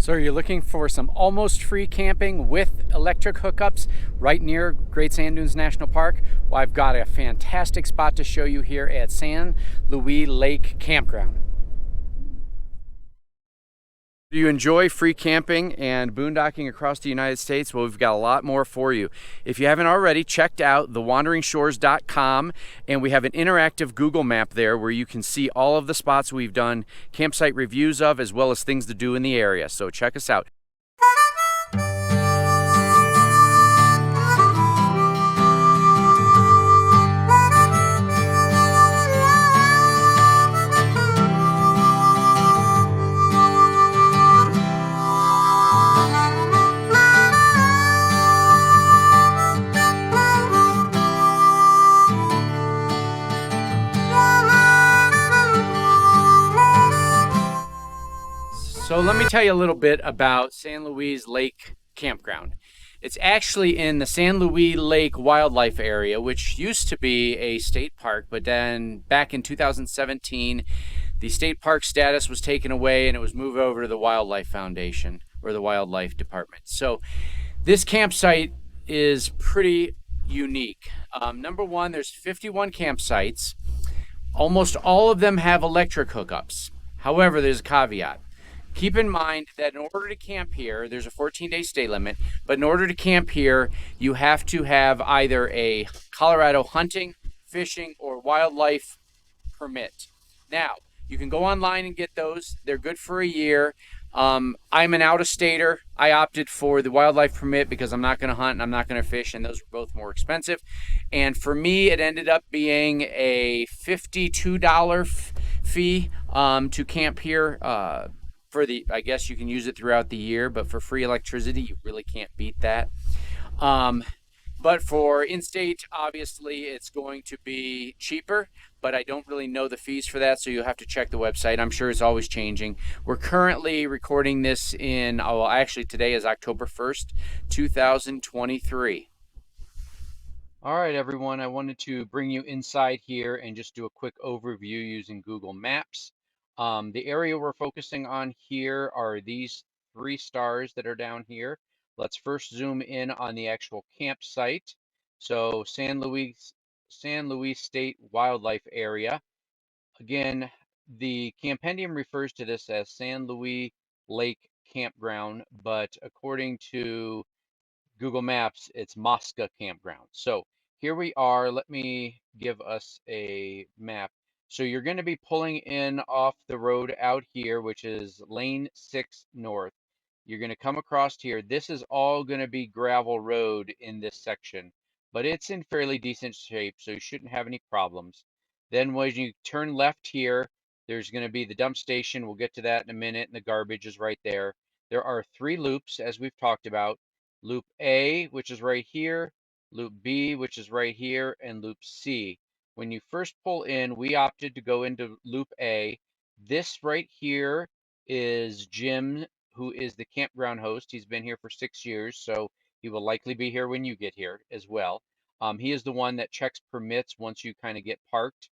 So you're looking for some almost free camping with electric hookups right near Great Sand Dunes National Park? Well, I've got a fantastic spot to show you here at San Luis Lake Campground. Do you enjoy free camping and boondocking across the United States? Well, we've got a lot more for you. If you haven't already, checked out thewanderingshores.com, and we have an interactive Google map there where you can see all of the spots we've done campsite reviews of, as well as things to do in the area. So check us out. So let me tell you a little bit about San Luis Lake Campground. It's actually in the San Luis Lake Wildlife Area, which used to be a state park, but then back in 2017, the state park status was taken away and it was moved over to the Wildlife Foundation or the Wildlife Department. So this campsite is pretty unique. Number one, there's 51 campsites. Almost all of them have electric hookups. However, there's a caveat. Keep in mind that in order to camp here, there's a 14-day stay limit, but in order to camp here, you have to have either a Colorado hunting, fishing, or wildlife permit. Now, you can go online and get those. They're good for a year. I'm an out-of-stater. I opted for the wildlife permit because I'm not going to hunt and I'm not going to fish, and those are both more expensive. And for me, it ended up being a $52 fee to camp here. I guess you can use it throughout the year, but for free electricity, you really can't beat that. But for in-state, obviously, it's going to be cheaper, but I don't really know the fees for that, so you'll have to check the website. I'm sure it's always changing. We're currently recording this well, actually, today is October 1st, 2023. All right, everyone, I wanted to bring you inside here and just do a quick overview using Google Maps. The area we're focusing on here are these 3 stars that are down here. Let's first zoom in on the actual campsite. So San Luis State Wildlife Area. Again, the campendium refers to this as San Luis Lake Campground, but according to Google Maps, it's Mosca Campground. So here we are. Let me give us a map. So you're going to be pulling in off the road out here, which is lane 6 north. You're going to come across here. This is all going to be gravel road in this section, but it's in fairly decent shape, so you shouldn't have any problems. Then when you turn left here, there's going to be the dump station. We'll get to that in a minute, and the garbage is right there. There are 3 loops, as we've talked about. Loop A, which is right here, loop B, which is right here, and loop C. When you first pull in, we opted to go into loop A. This right here is Jim, who is the campground host. He's been here for 6 years, so he will likely be here when you get here as well. He is the one that checks permits once you kind of get parked.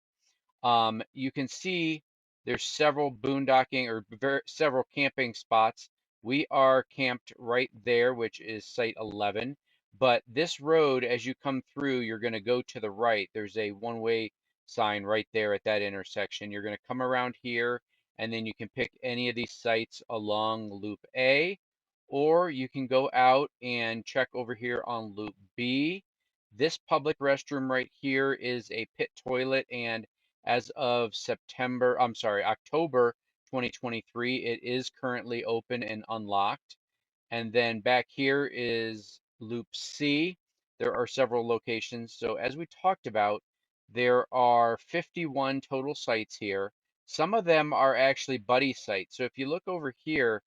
You can see there's several boondocking or several camping spots. We are camped right there, which is site 11. But this road, as you come through, you're going to go to the right. There's a one-way sign right there at that intersection. You're going to come around here, and then you can pick any of these sites along Loop A, or you can go out and check over here on Loop B. This public restroom right here is a pit toilet, and as of October 2023, it is currently open and unlocked. And then back here is Loop C. There are several locations. So as we talked about, there are 51 total sites here. Some of them are actually buddy sites. So if you look over here,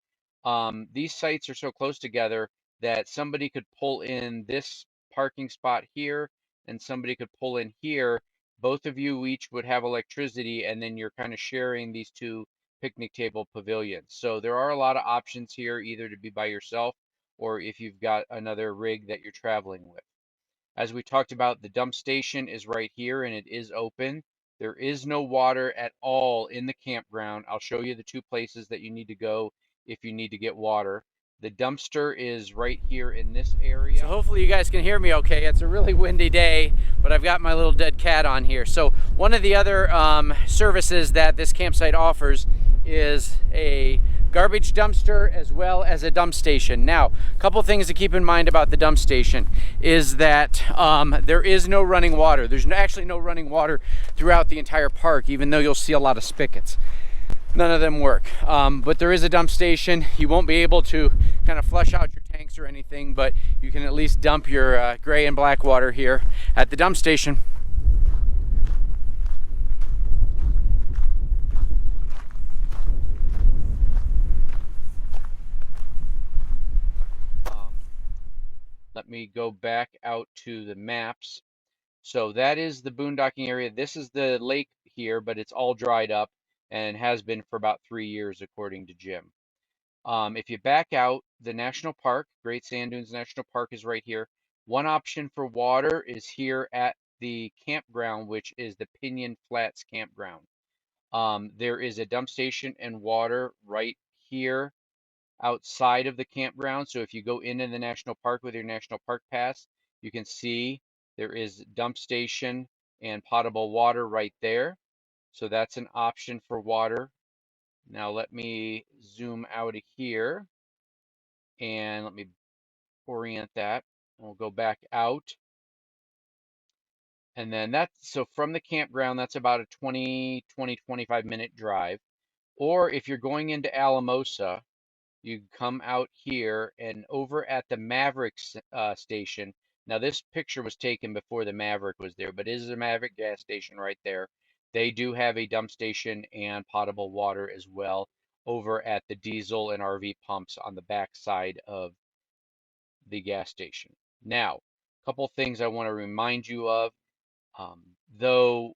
these sites are so close together that somebody could pull in this parking spot here and somebody could pull in here. Both of you each would have electricity, and then you're kind of sharing these 2 picnic table pavilions. So there are a lot of options here, either to be by yourself or if you've got another rig that you're traveling with. As we talked about, the dump station is right here and it is open. There is no water at all in the campground. I'll show you the 2 places that you need to go if you need to get water. The dumpster is right here in this area. So hopefully you guys can hear me okay. It's a really windy day, but I've got my little dead cat on here. So one of the other services that this campsite offers is a garbage dumpster as well as a dump station. Now, a couple things to keep in mind about the dump station is that there is no running water. There's actually no running water throughout the entire park, even though you'll see a lot of spigots. None of them work, but there is a dump station. You won't be able to kind of flush out your tanks or anything, but you can at least dump your gray and black water here at the dump station. Let me go back out to the maps. So that is the boondocking area. This is the lake here, but it's all dried up and has been for about 3 years, according to Jim. If you back out, the national park, Great Sand Dunes National Park, is right here. One option for water is here at the campground, which is the Pinion Flats Campground. There is a dump station and water right here outside of the campground. So if you go into the national park with your national park pass, you can see there is dump station and potable water right there. So that's an option for water. Now let me zoom out of here and let me orient that. We'll go back out. And then so from the campground, that's about a 20, 25-minute drive. Or if you're going into Alamosa, you come out here and over at the Maverick station. Now this picture was taken before the Maverick was there, but it is a Maverick gas station right there. They do have a dump station and potable water as well over at the diesel and RV pumps on the back side of the gas station. Now, a couple things I want to remind you of. Though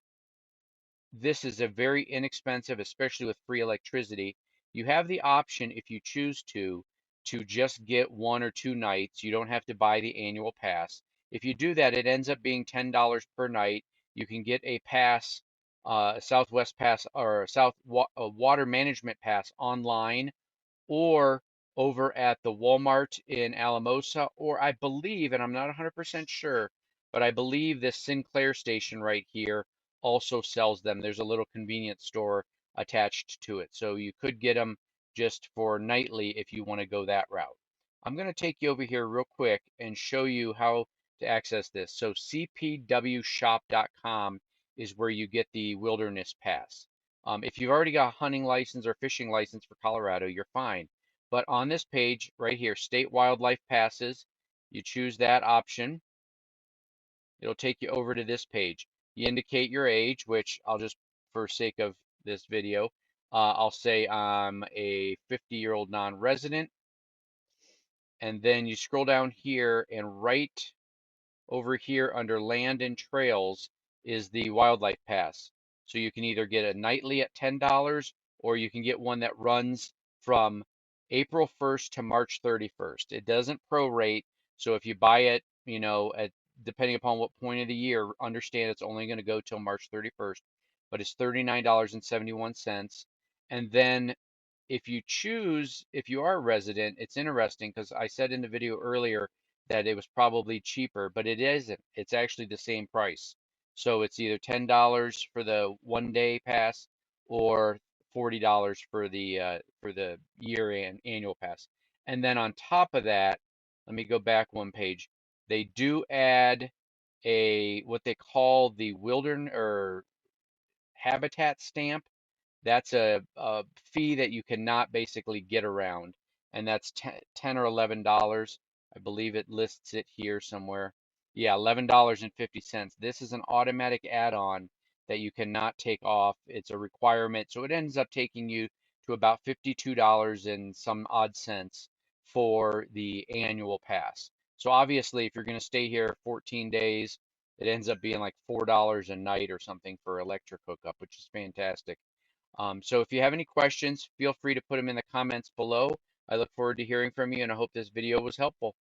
this is a very inexpensive, especially with free electricity, you have the option, if you choose to just get 1 or 2 nights. You don't have to buy the annual pass. If you do that, it ends up being $10 per night. You can get a pass, Southwest Pass or a water management pass online, or over at the Walmart in Alamosa, or I believe, and I'm not 100% sure, but I believe this Sinclair station right here also sells them. There's a little convenience store attached to it. So you could get them just for nightly if you want to go that route. I'm going to take you over here real quick and show you how to access this. So cpwshop.com is where you get the wilderness pass. If you've already got a hunting license or fishing license for Colorado, you're fine. But on this page right here, state wildlife passes, you choose that option. It'll take you over to this page. You indicate your age, which I'll just, for sake of this video, I'll say I'm a 50-year-old non-resident. And then you scroll down here, and right over here under land and trails is the wildlife pass. So you can either get a nightly at $10, or you can get one that runs from April 1st to March 31st. It doesn't prorate. So if you buy it, depending upon what point of the year, understand it's only going to go till March 31st, but it's $39.71. And then if you are a resident, it's interesting because I said in the video earlier that it was probably cheaper, but it isn't. It's actually the same price. So it's either $10 for the 1 day pass or $40 for the year and annual pass. And then on top of that, let me go back one page. They do add what they call the wilderness or habitat stamp. That's a fee that you cannot basically get around, and that's 10 or $11. I believe it lists it here somewhere. Yeah, $11.50. This is an automatic add-on that you cannot take off. It's a requirement, so it ends up taking you to about $52 and some odd cents for the annual pass. So obviously, if you're going to stay here 14 days, it ends up being like $4 a night or something for electric hookup, which is fantastic. So if you have any questions, feel free to put them in the comments below. I look forward to hearing from you, and I hope this video was helpful.